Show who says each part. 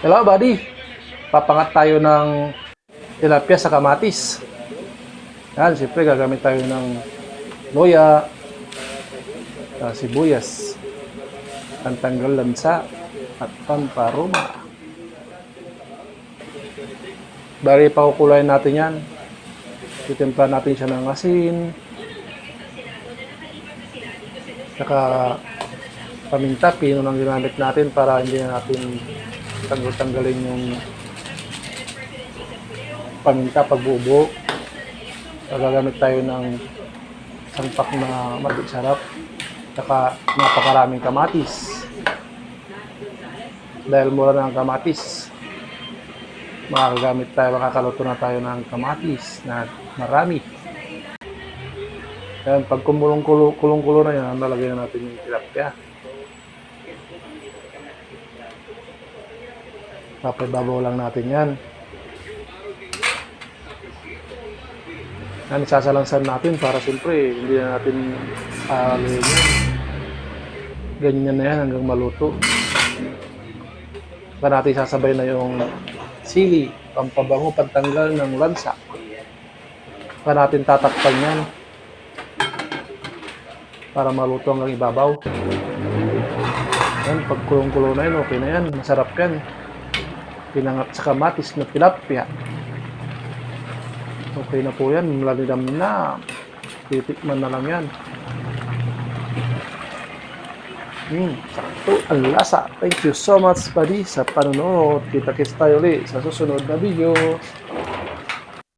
Speaker 1: Hello, buddy. Papangat tayo ng tilapia sa kamatis. Yan, siyempre gagamit tayo ng loya, sibuyas, pantanggal lansa, at pamparoma. Bari pakukulayan natin yan. Titimpla natin siya ng asin. Saka paminta, pino lang ginamit natin para hindi natin tanggalin yung paminta pagbubo. Gagamit tayo ng sangpak na sarap. Saka napakaraming kamatis. Dahil mura na ang kamatis, makakaluto na tayo ng kamatis na marami. Yan, pag kulong-kulo na yan, lalagyan na natin yung tilapia. Papababaw lang natin yan. Yan, isasalansan natin para siyempre hindi na natin haloyin yan. Ganyan na yan hanggang maluto. Saka natin sasabay na yung sili, pampabango, pantanggal ng lansa. Saka natin tatakpan yan para maluto hanggang ibabaw. Yan, pag kulong-kulo na yan, okay na yan. Masarap yan. Pinangat sa kamatis na tilapia. Okay na po yan, malalidam na. Titikman na lang yan. Sakto ang lasa. Thank you so much, buddy, sa panonood. Kita-kits tayo ulit sa susunod na video.